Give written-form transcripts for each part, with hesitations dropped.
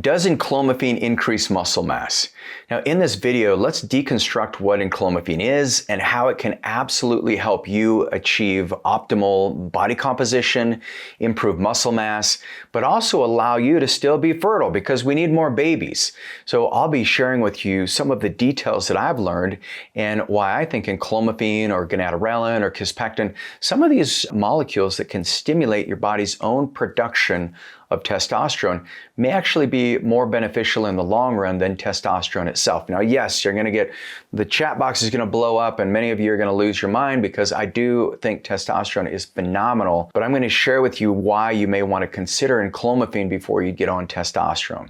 Does enclomiphene increase muscle mass? Now in this video, let's deconstruct what enclomiphene is and how it can absolutely help you achieve optimal body composition, improve muscle mass, but also allow you to still be fertile because we need more babies. So I'll be sharing with you some of the details that I've learned and why I think enclomiphene or ganatorenin or kispectin, some of these molecules that can stimulate your body's own production of testosterone may actually be more beneficial in the long run than testosterone itself. Now, yes, you're going to get, the chat box is going to blow up and many of you are going to lose your mind because I do think testosterone is phenomenal, but I'm going to share with you why you may want to consider enclomiphene before you get on testosterone.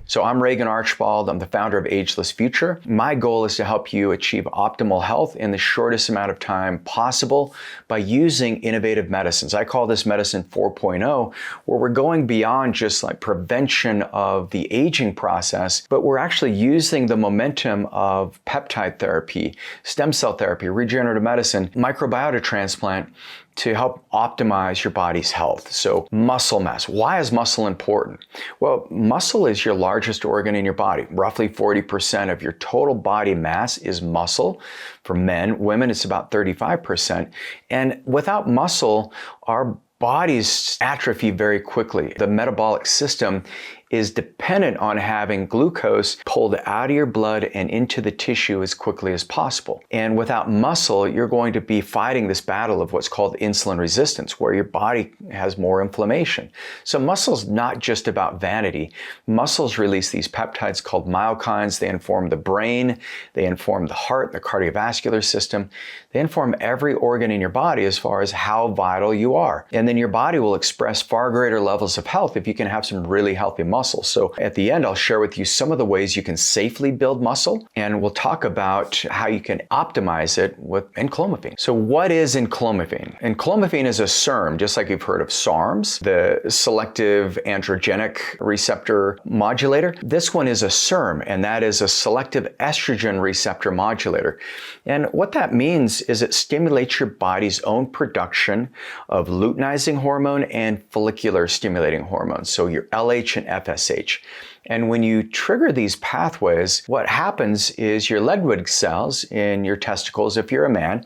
So I'm Regan Archibald. I'm the founder of Ageless Future. My goal is to help you achieve optimal health in the shortest amount of time possible by using innovative medicines. I call this medicine 4.0, where we're going beyond just like prevention of the aging process, but we're actually using the momentum of peptide therapy, stem cell therapy, regenerative medicine, microbiota transplant, to help optimize your body's health. So muscle mass. Why is muscle important? Well, muscle is your largest organ in your body. Roughly 40% of your total body mass is muscle. For men, women, it's about 35%. And without muscle, our bodies atrophy very quickly. The metabolic system is dependent on having glucose pulled out of your blood and into the tissue as quickly as possible. And without muscle, you're going to be fighting this battle of what's called insulin resistance, where your body has more inflammation. So muscle's not just about vanity. Muscles release these peptides called myokines. They inform the brain, they inform the heart, the cardiovascular system. They inform every organ in your body as far as how vital you are. And then your body will express far greater levels of health if you can have some really healthy muscle. So at the end, I'll share with you some of the ways you can safely build muscle, and we'll talk about how you can optimize it with enclomiphene. So what is enclomiphene? Enclomiphene is a SERM, just like you've heard of SARMs, the selective androgenic receptor modulator. This one is a SERM, and that is a selective estrogen receptor modulator. And what that means is it stimulates your body's own production of luteinizing hormone and follicular stimulating hormones, so your LH and FSH. And when you trigger these pathways, what happens is your Leydig cells in your testicles, if you're a man,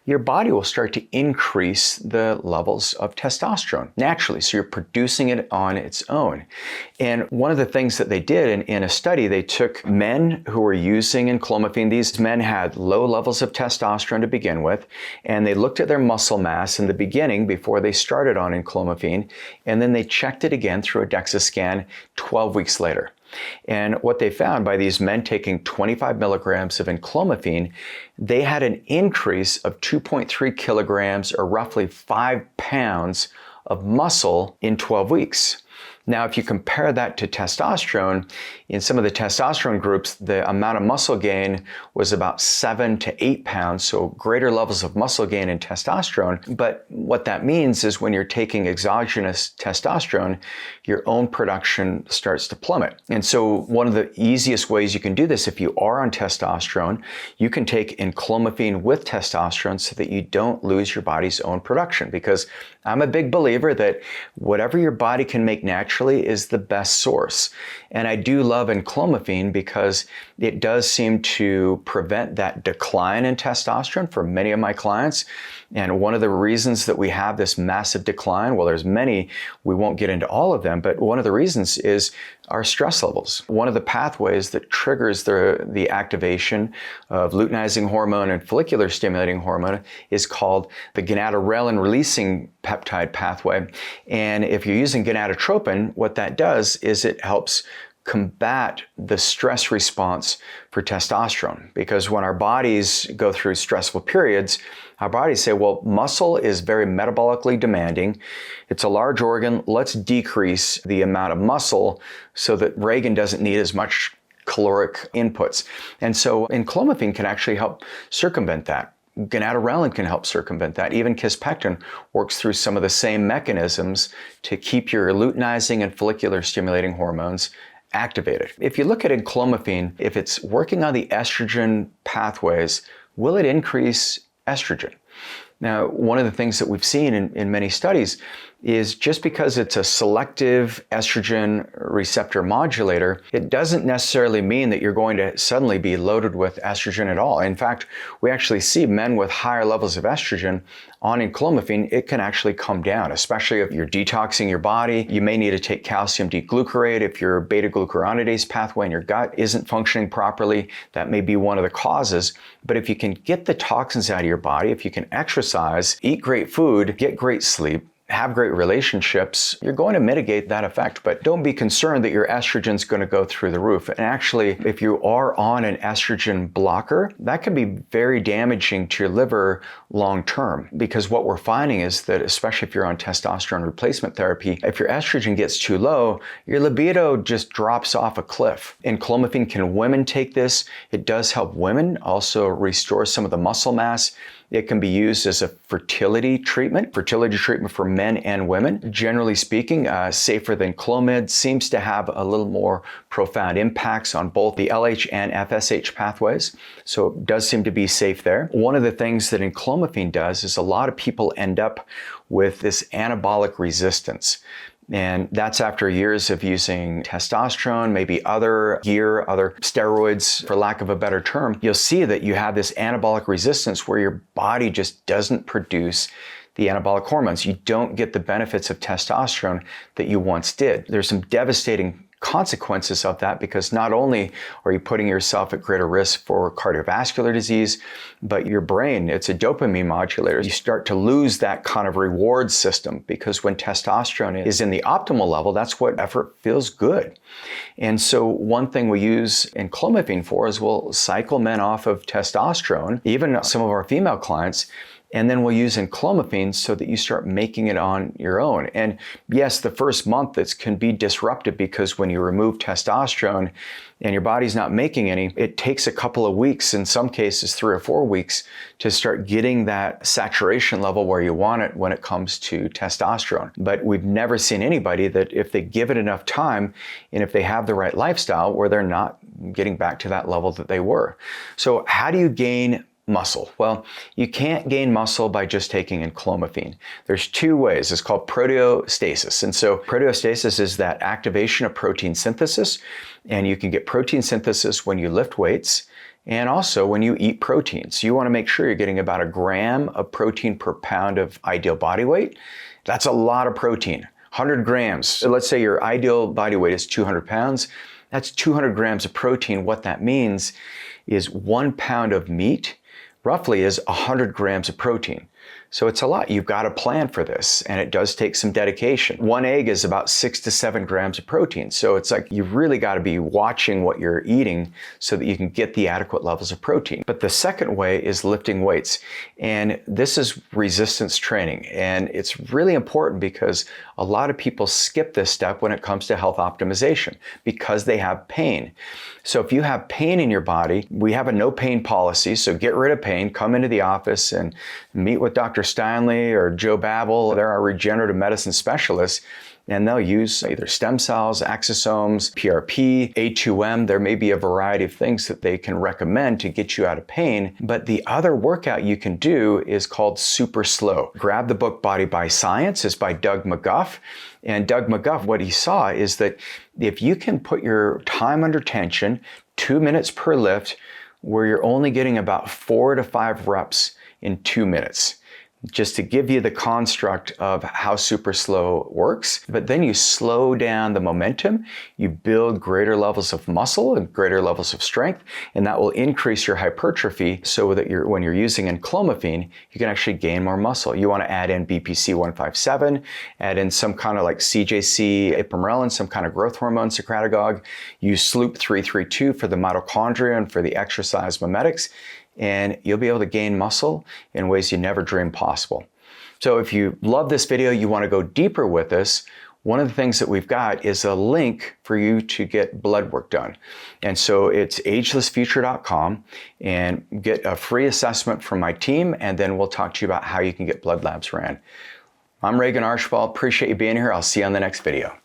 your body will start to increase the levels of testosterone naturally. So you're producing it on its own. And one of the things that they did in a study, they took men who were using enclomiphene. These men had low levels of testosterone to begin with, and they looked at their muscle mass in the beginning before they started on enclomiphene, and then they checked it again through a DEXA scan 12 weeks later. And what they found by these men taking 25 milligrams of enclomiphene, they had an increase of 2.3 kilograms or roughly 5 pounds of muscle in 12 weeks. Now, if you compare that to testosterone, in some of the testosterone groups, the amount of muscle gain was about 7 to 8 pounds, so greater levels of muscle gain in testosterone. But what that means is when you're taking exogenous testosterone, your own production starts to plummet. And so one of the easiest ways you can do this, if you are on testosterone, you can take enclomiphene with testosterone so that you don't lose your body's own production. Because I'm a big believer that whatever your body can make naturally is the best source. And I do love enclomiphene because it does seem to prevent that decline in testosterone for many of my clients. And one of the reasons that we have this massive decline, well, there's many, we won't get into all of them, but one of the reasons is our stress levels. One of the pathways that triggers the activation of luteinizing hormone and follicular stimulating hormone is called the ganatorenin releasing peptide pathway. And if you're using gonadotropin, what that does is it helps combat the stress response for testosterone. Because when our bodies go through stressful periods, our bodies say, well, muscle is very metabolically demanding. It's a large organ. Let's decrease the amount of muscle so that Regan doesn't need as much caloric inputs. And so enclomiphene can actually help circumvent that. Ganatorenin can help circumvent that. Even kispectin works through some of the same mechanisms to keep your luteinizing and follicular stimulating hormones activated. If you look at enclomiphene, if it's working on the estrogen pathways, will it increase estrogen? Now, one of the things that we've seen in many studies is just because it's a selective estrogen receptor modulator, it doesn't necessarily mean that you're going to suddenly be loaded with estrogen at all. In fact, we actually see men with higher levels of estrogen on enclomiphene, it can actually come down, especially if you're detoxing your body. You may need to take calcium D-glucarate if your beta-glucuronidase pathway in your gut isn't functioning properly. That may be one of the causes. But if you can get the toxins out of your body, if you can exercise, eat great food, get great sleep, have great relationships, you're going to mitigate that effect. But don't be concerned that your estrogen's going to go through the roof. And actually, if you are on an estrogen blocker, that can be very damaging to your liver long term. Because what we're finding is that, especially if you're on testosterone replacement therapy, if your estrogen gets too low, your libido just drops off a cliff. Enclomiphene, can women take this? It does help women also restore some of the muscle mass. It can be used as a fertility treatment for men and women. Generally speaking, safer than Clomid, seems to have a little more profound impacts on both the LH and FSH pathways. So it does seem to be safe there. One of the things that enclomiphene does is a lot of people end up with this anabolic resistance. And that's after years of using testosterone, maybe other gear, other steroids, for lack of a better term. You'll see that you have this anabolic resistance where your body just doesn't produce the anabolic hormones. You don't get the benefits of testosterone that you once did. There's some devastating consequences of that, because not only are you putting yourself at greater risk for cardiovascular disease, but your brain, it's a dopamine modulator. You start to lose that kind of reward system, because when testosterone is in the optimal level, that's what effort feels good. And so one thing we use enclomiphene for is we'll cycle men off of testosterone, even some of our female clients, and then we'll use enclomiphene so that you start making it on your own. And yes, the first month it can be disruptive, because when you remove testosterone and your body's not making any, it takes a couple of weeks, in some cases 3 or 4 weeks, to start getting that saturation level where you want it when it comes to testosterone. But we've never seen anybody that, if they give it enough time and if they have the right lifestyle, where they're not getting back to that level that they were. So how do you gain muscle? Well, you can't gain muscle by just taking enclomiphene. There's 2 ways. It's called proteostasis. And so proteostasis is that activation of protein synthesis. And you can get protein synthesis when you lift weights and also when you eat proteins. You want to make sure you're getting about 1 gram of protein per pound of ideal body weight. That's a lot of protein. 100 grams. So let's say your ideal body weight is 200 pounds. That's 200 grams of protein. What that means is 1 pound of meat roughly is 100 grams of protein. So it's a lot. You've got to plan for this, and it does take some dedication. 1 egg is about 6 to 7 grams of protein. So it's like you've really got to be watching what you're eating so that you can get the adequate levels of protein. But the second way is lifting weights. And this is resistance training. And it's really important, because a lot of people skip this step when it comes to health optimization, because they have pain. So if you have pain in your body, we have a no pain policy. So get rid of pain, come into the office and meet with Dr. Steinley or Joe Babel. They're our regenerative medicine specialists, and they'll use either stem cells, exosomes, PRP, A2M. There may be a variety of things that they can recommend to get you out of pain. But the other workout you can do is called super slow. Grab the book Body by Science. It's by Doug McGuff. And Doug McGuff, what he saw is that if you can put your time under tension, 2 minutes per lift, where you're only getting about 4 to 5 reps in 2 minutes, just to give you the construct of how super slow works. But then you slow down the momentum, you build greater levels of muscle and greater levels of strength, and that will increase your hypertrophy, so that when you're using enclomiphene, you can actually gain more muscle. You want to add in BPC 157, add in some kind of like CJC, ipamorelin, some kind of growth hormone, secretagogue. Use Sloop 332 for the mitochondria and for the exercise mimetics, and you'll be able to gain muscle in ways you never dreamed possible. So if you love this video, you want to go deeper with this, one of the things that we've got is a link for you to get blood work done. And so it's agelessfuture.com, and get a free assessment from my team, and then we'll talk to you about how you can get blood labs ran. I'm Regan Archibald. Appreciate you being here. I'll see you on the next video.